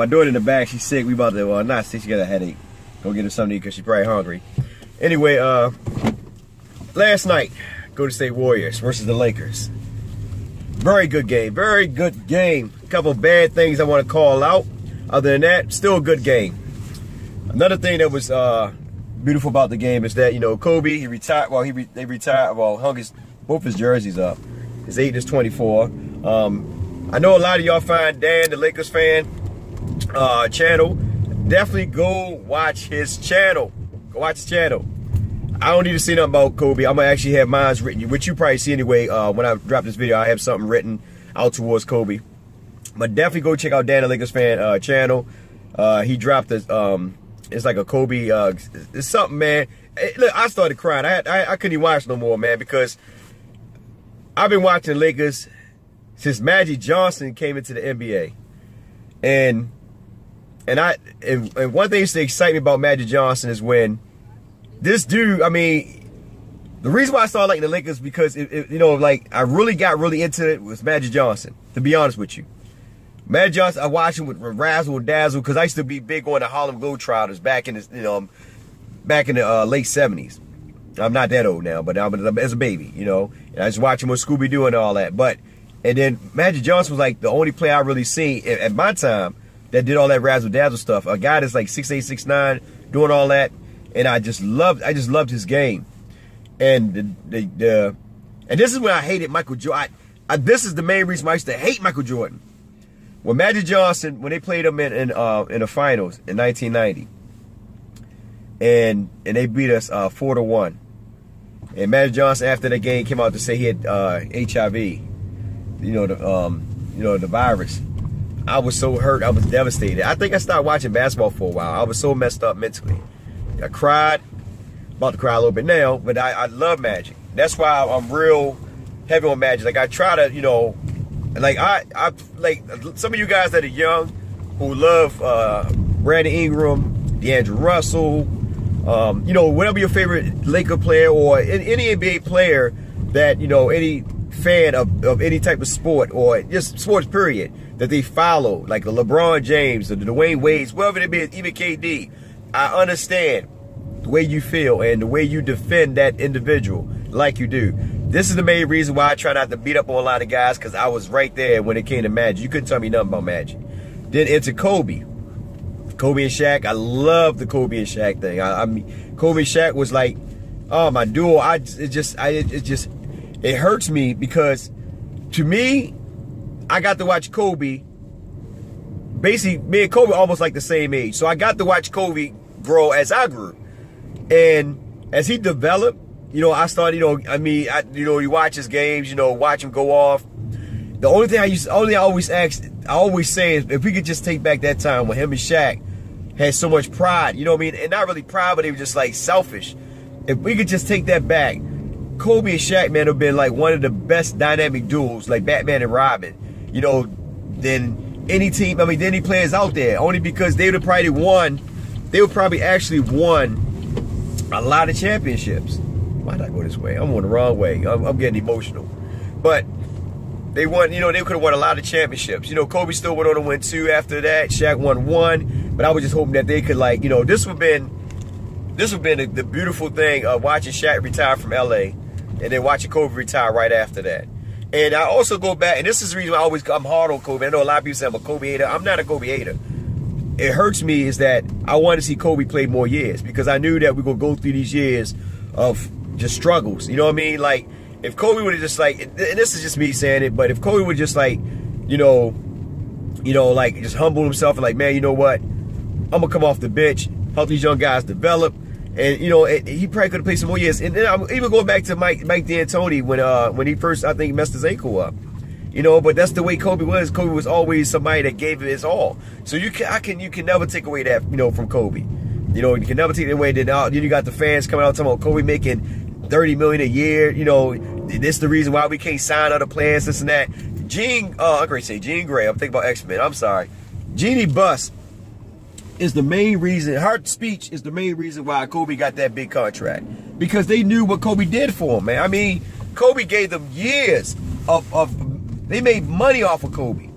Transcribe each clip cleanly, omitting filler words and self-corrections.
My daughter in the back, she's sick. We about to, well, not sick, she got a headache. Go get her something to eat because she's probably hungry. Anyway, last night, Golden State Warriors versus the Lakers. Very good game. Very good game. A couple bad things I want to call out. Other than that, still a good game. Another thing that was beautiful about the game is that, you know, Kobe, he retired. Well, they retired. Well, hung both his jerseys up. His 8 is 24. I know a lot of y'all find Dan, the Lakers fan, channel. Definitely go watch his channel. Go watch his channel. I don't need to see nothing about Kobe. I'm gonna actually have mine written, which you probably see anyway. When I drop this video, I have something written out towards Kobe. But definitely go check out Dan, the Lakers fan channel. He dropped this. It's like a Kobe. It's something, man. Look, I started crying. I couldn't even watch no more, man, because I've been watching the Lakers since Magic Johnson came into the NBA, and one thing that excites me about Magic Johnson is when this dude, I mean, the reason why I started liking the Lakers because, you know, like, I really got into it was Magic Johnson, to be honest with you. Magic Johnson, I watched him with Razzle Dazzle because I used to be big on the Harlem Globetrotters back in the, you know, back in the late 70s. I'm not that old now, but as a baby, you know, and I was watching with Scooby-Doo and all that. But, and then Magic Johnson was like the only player I really seen at my time that did all that Razzle Dazzle stuff. A guy that's like 6'8", 6'9", doing all that. And I just loved his game. And and this is when I hated Michael Jordan. This is the main reason why I used to hate Michael Jordan. When Magic Johnson, when they played him in the finals in 1990, and they beat us 4-1, and Magic Johnson after the game came out to say he had HIV, you know, the virus. I was so hurt, I was devastated. I think I started watching basketball for a while. I was so messed up mentally. I cried, about to cry a little bit now, but I love Magic. That's why I'm real heavy on Magic. Like, I try to, you know, like I like some of you guys that are young who love Brandon Ingram, D'Angelo Russell, you know, whatever your favorite Laker player or any NBA player that, you know, any fan of any type of sport or just sports period that they follow, like the LeBron James or the Dwayne Wades, whatever it be, even KD. I understand the way you feel and the way you defend that individual like you do. This is the main reason why I try not to beat up on a lot of guys, because I was right there when it came to Magic. You couldn't tell me nothing about Magic. Then into Kobe. Kobe and Shaq. I love the Kobe and Shaq thing. I mean, Kobe and Shaq was like, oh, my duo. It hurts me because, to me, I got to watch Kobe. Basically, me and Kobe almost like the same age. So I got to watch Kobe grow as I grew. And as he developed, you know, I started, you know, I mean, you watch his games, you know, watch him go off. The only thing I always say is, if we could just take back that time when him and Shaq had so much pride, you know what I mean? And not really pride, but they were just like selfish. If we could just take that back, Kobe and Shaq, man, have been like one of the best dynamic duos, like Batman and Robin, you know, than any team, I mean, than any players out there. Only because they would probably actually won a lot of championships. Why did I go this way? I'm going the wrong way. I'm getting emotional. But they won, you know, they could have won a lot of championships. You know, Kobe still went on to win 2 after that. Shaq won 1. But I was just hoping that they could, like, you know, this would have been the beautiful thing of watching Shaq retire from LA and then watching Kobe retire right after that. And I also go back, and this is the reason why I'm hard on Kobe. I know a lot of people say I'm a Kobe hater. I'm not a Kobe hater. It hurts me is that I wanted to see Kobe play more years, because I knew that we were going to go through these years of just struggles. You know what I mean? Like, if Kobe would have just, like, and this is just me saying it, but if Kobe would just, like, you know, like, just humble himself and like, man, you know what? I'm going to come off the bench, help these young guys develop. And, you know, he probably could have played some more years. And then I'm even going back to Mike D'Antoni when he first, I think, messed his ankle up. You know, but that's the way Kobe was. Kobe was always somebody that gave it his all. So you can never take away that, you know, from Kobe. You know, you can never take it away. Then you got the fans coming out talking about Kobe making $30 million a year. You know, this is the reason why we can't sign other players, this and that. Jean Grey. I'm thinking about X-Men. I'm sorry. Jeannie Buss is the main reason. Her speech is the main reason why Kobe got that big contract, because they knew what Kobe did for him, man. I mean, Kobe gave them years of they made money off of Kobe.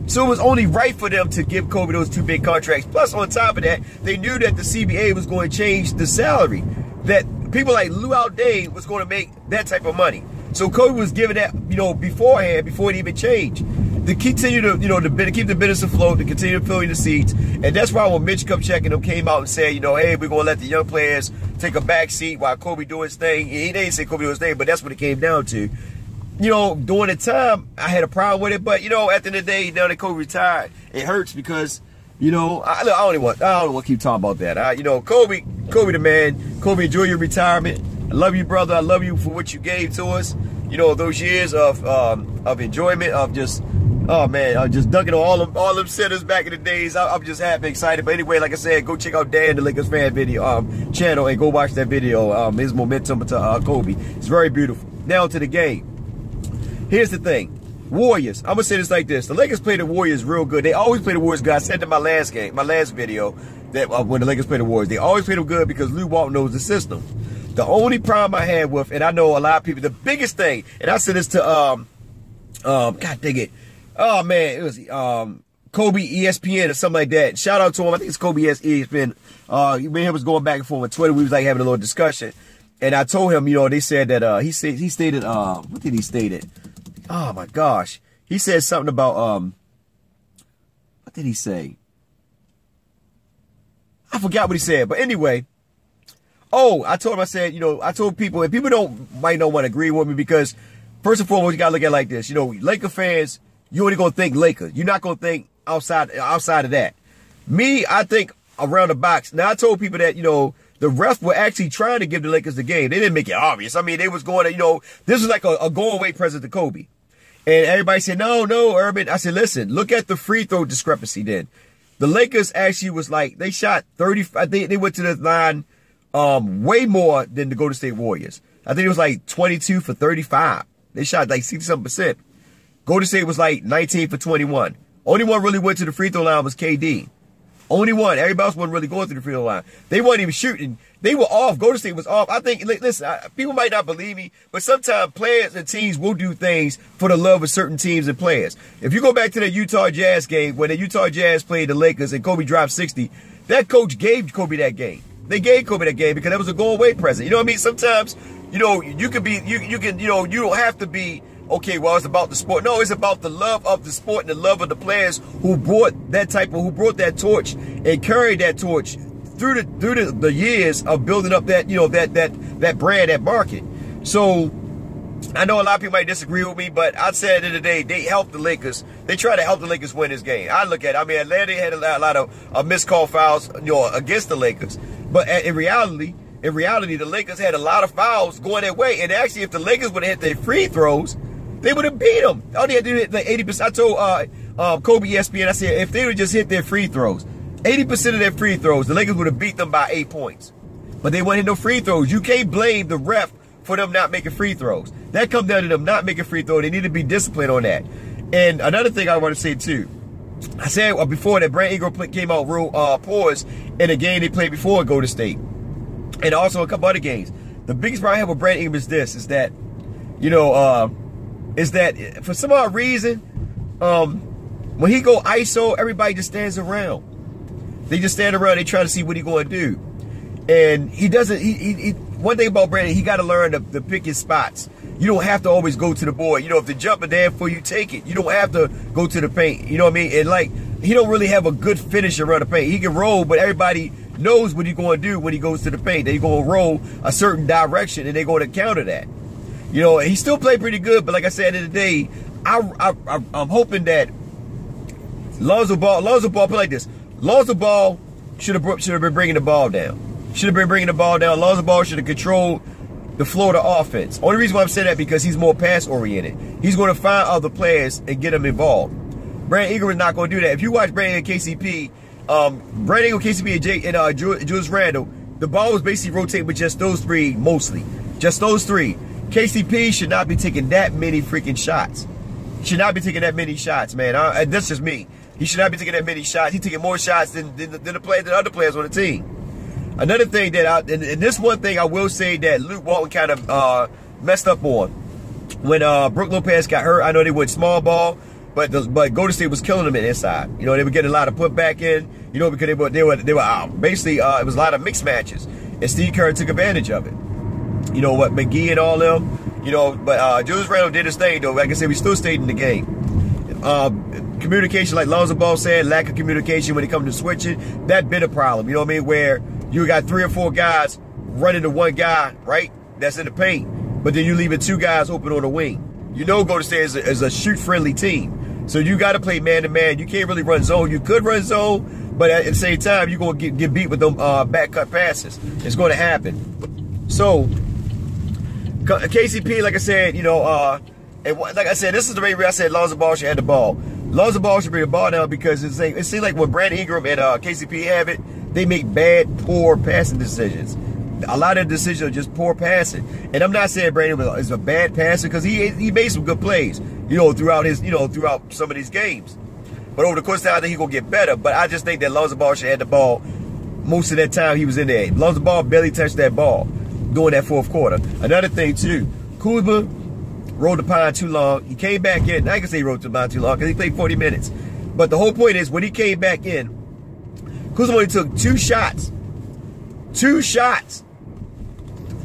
So it was only right for them to give Kobe those 2 big contracts. Plus, on top of that, they knew that the CBA was going to change the salary. That people like Luau Day was going to make that type of money. So Kobe was giving that, you know, beforehand, before it even changed. To continue to, you know, to keep the business afloat, to continue to fill in the seats. And that's why when Mitch Kupchak and them came out and said, you know, hey, we're going to let the young players take a back seat while Kobe do his thing. He didn't say Kobe do his thing, but that's what it came down to. You know, during the time, I had a problem with it. But, you know, at the end of the day, now that Kobe retired, it hurts because, you know, I don't want to keep talking about that. You know, Kobe the man. Kobe, enjoy your retirement. I love you, brother. I love you for what you gave to us. You know, those years of enjoyment, of just, oh man, I'm just dunking on all them centers back in the days. I'm just happy, excited. But anyway, like I said, go check out Dan the Lakers fan video channel and go watch that video. His momentum to Kobe. It's very beautiful. Now to the game. Here's the thing. Warriors. I'm gonna say this like this. The Lakers play the Warriors real good. They always play the Warriors good. I said in my last video that when the Lakers play the Warriors, they always play them good because Lou Walton knows the system. The only problem I had with, and I know a lot of people, the biggest thing, and I said this to God dang it. Oh man, it was Kobe ESPN or something like that. Shout out to him. I think it's Kobe ESPN. Me and him was going back and forth on Twitter. We was like having a little discussion. And I told him, you know, they said that he stated what did he state it? Oh my gosh. He said something about what did he say? I forgot what he said, but anyway. Oh, I told him, I said, you know, I told people, and people might not want to agree with me because first and foremost, you gotta look at it like this. You know, Laker fans, you only gonna think Lakers. You're not gonna think outside of that. Me, I think around the box. Now I told people that, you know, the refs were actually trying to give the Lakers the game. They didn't make it obvious. I mean, they was going to, you know, this was like a going away present to Kobe. And everybody said, no, Urban. I said, listen, look at the free throw discrepancy then. The Lakers actually was like, they shot 35. They went to the line way more than the Golden State Warriors. I think it was like 22 for 35. They shot like 60-something%. Golden State was like 19 for 21. Only one really went to the free throw line was KD. Only one. Everybody else wasn't really going to the free throw line. They weren't even shooting. They were off. Golden State was off. I think, listen, people might not believe me, but sometimes players and teams will do things for the love of certain teams and players. If you go back to the Utah Jazz game, when the Utah Jazz played the Lakers and Kobe dropped 60, that coach gave Kobe that game. They gave Kobe that game because that was a go-away present. You know what I mean? Sometimes, you know, you can be, you can, you know, you don't have to be, okay, well, it's about the sport. No, it's about the love of the sport and the love of the players who brought that torch and carried that torch through the years of building up that, you know, that brand, that market. So I know a lot of people might disagree with me, but I said at the end of the day, they helped the Lakers. They tried to help the Lakers win this game. I look at it. I mean, Atlanta had a lot of missed call fouls, you know, against the Lakers. But in reality, the Lakers had a lot of fouls going their way. And actually, if the Lakers would have hit their free throws, they would have beat them. All they had to do is like 80%. I told Kobe ESPN, I said, if they would just hit their free throws, 80% of their free throws, the Lakers would have beat them by 8 points. But they wouldn't hit no free throws. You can't blame the ref for them not making free throws. That comes down to them not making free throws. They need to be disciplined on that. And another thing I want to say, too, I said before that Brand Ingram came out real poised in a game they played before Golden State. And also a couple other games. The biggest problem I have with Brand Ingram is this, is that, you know, is that for some odd reason, when he go ISO, everybody just stands around. They just stand around, they try to see what he's going to do. And he doesn't, one thing about Brandon, he got to learn to pick his spots. You don't have to always go to the board. You know, if the jumper there for you, take it. You don't have to go to the paint. You know what I mean? And like, he don't really have a good finish around the paint. He can roll, but everybody knows what he's going to do when he goes to the paint. They're going to roll a certain direction, and they're going to counter that. You know, he still played pretty good, but like I said, at the end of the day, I'm hoping that Lonzo Ball play like this. Lonzo Ball should have been bringing the ball down. Should have been bringing the ball down. Lonzo Ball should have controlled the floor of the offense. Only reason why I'm saying that because he's more pass-oriented. He's going to find other players and get them involved. Brandon Ingram is not going to do that. If you watch Brandon Ingram, KCP, Brandon Ingram, KCP, and Julius Randle, the ball was basically rotating with just those three mostly. Just those three. KCP should not be taking that many freaking shots. Should not be taking that many shots, man. That's just me. He should not be taking that many shots. He's taking more shots than the other players on the team. Another thing that and this one thing I will say that Luke Walton kind of messed up on. When Brook Lopez got hurt, I know they went small ball, but Golden State was killing them inside. You know, they were getting a lot of putback in. You know, because they were basically it was a lot of mixed matches, and Steve Kerr took advantage of it. You know what, McGee and all them. You know, but Julius Randle did his thing though. Like I said, we still stayed in the game. Communication, like Lonzo Ball said, lack of communication when it comes to switching, that been a problem. You know what I mean? Where you got 3 or 4 guys running to one guy, right? That's in the paint, but then you leaving 2 guys open on the wing. You know, Golden State is a shoot-friendly team, so you got to play man-to-man. You can't really run zone. You could run zone, but at the same time, you're going to get beat with them back cut passes. It's going to happen. So, KCP, like I said, you know, and like I said, this is the reason I said Lonzo Ball should have the ball. Lonzo Ball should bring the ball down because it seems like when Brandon Ingram and KCP have it, they make bad, poor passing decisions. A lot of decisions are just poor passing. And I'm not saying Brandon is a bad passer because he made some good plays, you know, throughout some of these games. But over the course of time, I think he's going to get better. But I just think that Lonzo Ball should have the ball most of that time he was in there. Lonzo Ball barely touched that ball during that fourth quarter. Another thing, too, Kuzma rode the pine too long. He came back in. I can say he rode the pine too long because he played 40 minutes. But the whole point is, when he came back in, Kuzma only took 2 shots. 2 shots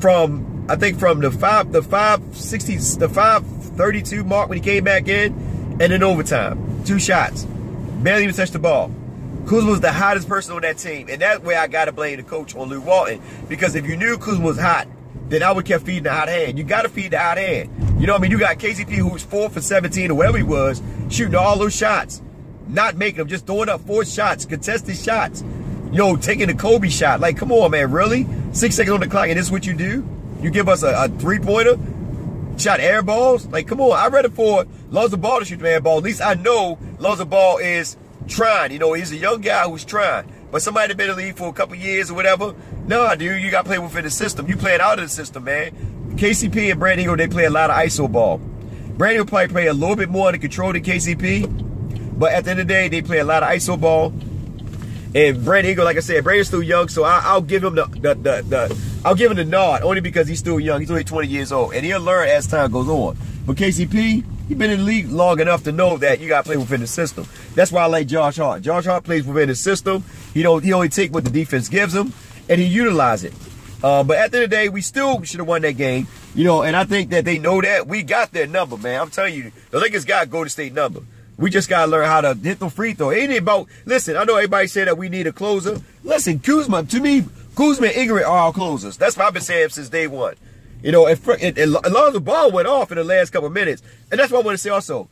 from, I think, from the 5:32 mark when he came back in, and in overtime. 2 shots. Barely even touched the ball. Kuzma was the hottest person on that team. And that's where I got to blame the coach on Luke Walton. Because if you knew Kuzma was hot, then I would keep feeding the hot hand. You got to feed the hot hand. You know what I mean? You got KCP, who's 4 for 17 or whatever he was, shooting all those shots. Not making them, just throwing up 4 shots, contested shots. You know, taking the Kobe shot. Like, come on, man, really? 6 seconds on the clock, and this is what you do? You give us a 3-pointer? Shot air balls? Like, come on. I'd rather for Lonzo Ball to shoot the air ball. At least I know Lonzo Ball is trying. You know, he's a young guy who's trying. But somebody that's been in the league for a couple years or whatever, nah, dude, you got to play within the system. You playing out of the system, man. KCP and Brandon Ingram, they play a lot of ISO ball. Brandon will probably play a little bit more under control than KCP. But at the end of the day, they play a lot of ISO ball. And Brandon Ingram, like I said, Brandon's still young, so I'll give him I'll give him the nod only because he's still young. He's only 20 years old, and he'll learn as time goes on. But KCP, he's been in the league long enough to know that you got to play within the system. That's why I like Josh Hart. Josh Hart plays within the system. He only take what the defense gives him, and he utilize it. But at the end of the day, we still should have won that game, you know. And I think that they know that we got their number, man. I'm telling you, the Lakers got Golden State number. We just got to learn how to hit the free throw. It ain't about, listen, I know everybody said that we need a closer. Listen, Kuzma, to me, Kuzma and Ingram are our closers. That's what I've been saying since day one. You know, and Lonzo Ball went off in the last couple of minutes. And that's what I want to say also.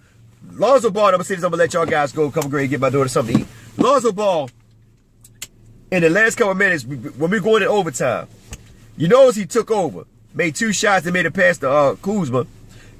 Lonzo Ball, I'm going to say this, I'm going to let y'all guys go, come great, get my daughter something to eat. Lonzo Ball, in the last couple of minutes, when we going in overtime, you notice he took over, made 2 shots and made a pass to Kuzma.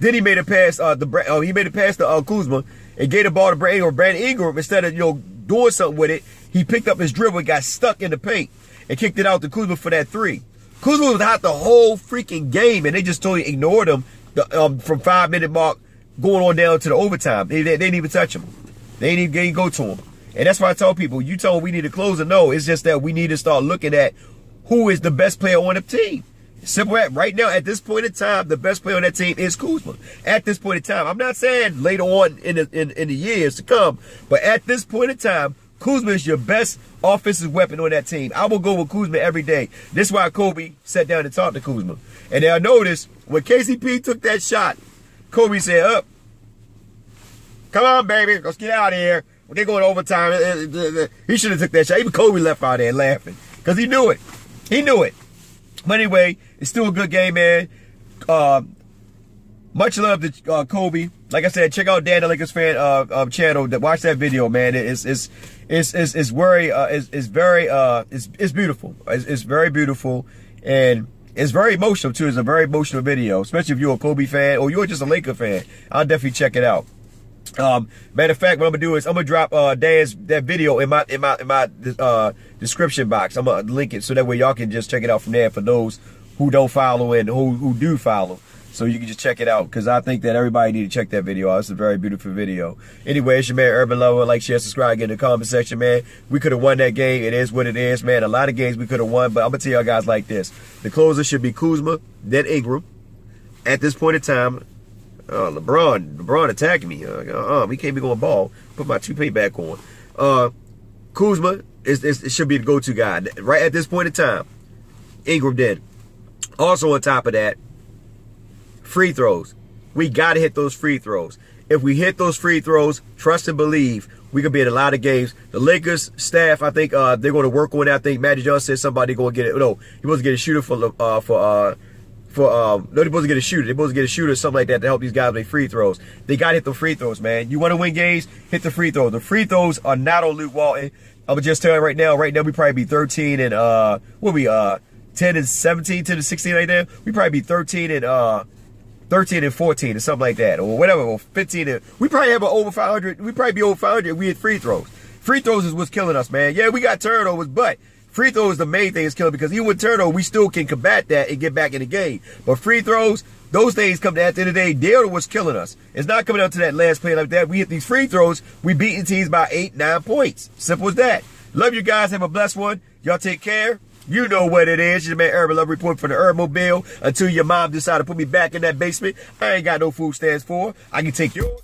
Then he made a pass to Kuzma and gave the ball to Brandon Ingram. Instead of, you know, doing something with it, he picked up his dribble and got stuck in the paint and kicked it out to Kuzma for that 3. Kuzma was hot the whole freaking game, and they just totally ignored him from 5-minute mark going on down to the overtime. They didn't even touch him. They didn't even go to him. And that's why I tell people, you told we need to close or no. It's just that we need to start looking at who is the best player on the team. Simple as right now, at this point in time, the best player on that team is Kuzma. At this point in time, I'm not saying later on in the years to come, but at this point in time, Kuzma is your best offensive weapon on that team. I will go with Kuzma every day. This is why Kobe sat down and talked to Kuzma. And then I noticed when KCP took that shot, Kobe said, "Up, come on, baby, let's get out of here. They're going overtime." He should have took that shot. Even Kobe left out there laughing because he knew it. He knew it. But anyway, it's still a good game, man. Much love to Kobe. Like I said, check out Dan the Lakers fan channel. Watch that video, man. It's beautiful. It's very beautiful, and it's very emotional too. It's a very emotional video, especially if you're a Kobe fan or you're just a Laker fan. I'll definitely check it out. Matter of fact, what I'm gonna do is I'm gonna drop that video in my description box. I'm gonna link it so that way y'all can just check it out from there for those who don't follow and who do follow. So you can just check it out because I think that everybody need to check that video out. It's a very beautiful video. Anyway, it's your man Urban Lover. Like, share, subscribe, get in the comment section, man. We could have won that game. It is what it is, man. A lot of games we could have won, but I'm gonna tell y'all guys like this: the closer should be Kuzma, then Ingram. At this point in time, LeBron attacking me. We can't be going ball. Put my toupee back on. Kuzma it should be the go-to guy right at this point in time. Ingram did. Also on top of that, free throws. We got to hit those free throws. If we hit those free throws, trust and believe, we could be in a lot of games. The Lakers staff, I think they're going to work on that. I think Magic Johnson said somebody going to get it. No, he was to get a shooter no, they're supposed to get a shooter. They're supposed to get a shooter or something like that to help these guys make free throws. They got to hit the free throws, man. You want to win games? Hit the free throws. The free throws are not on Luke Walton. I would just tell you right now we probably be 13 and 10 and 17, 10 and 16 right there. We probably be 13 and 14 or something like that, or whatever, or 15 and we probably have over 500. We probably be over 500 if we hit free throws. Free throws is what's killing us, man. Yeah, we got turnovers, but free throws is the main thing that's killing, because even with turnover, we still can combat that and get back in the game. But free throws, those things come at the end of the day, they're what's killing us. It's not coming out to that last play like that. We hit these free throws, we beating teams by 8, 9 points. Simple as that. Love you guys. Have a blessed one. Y'all take care. You know what it is. Your man Urban Love Report for the Herbmobile. Until your mom decide to put me back in that basement, I ain't got no food stamps for. I can take yours.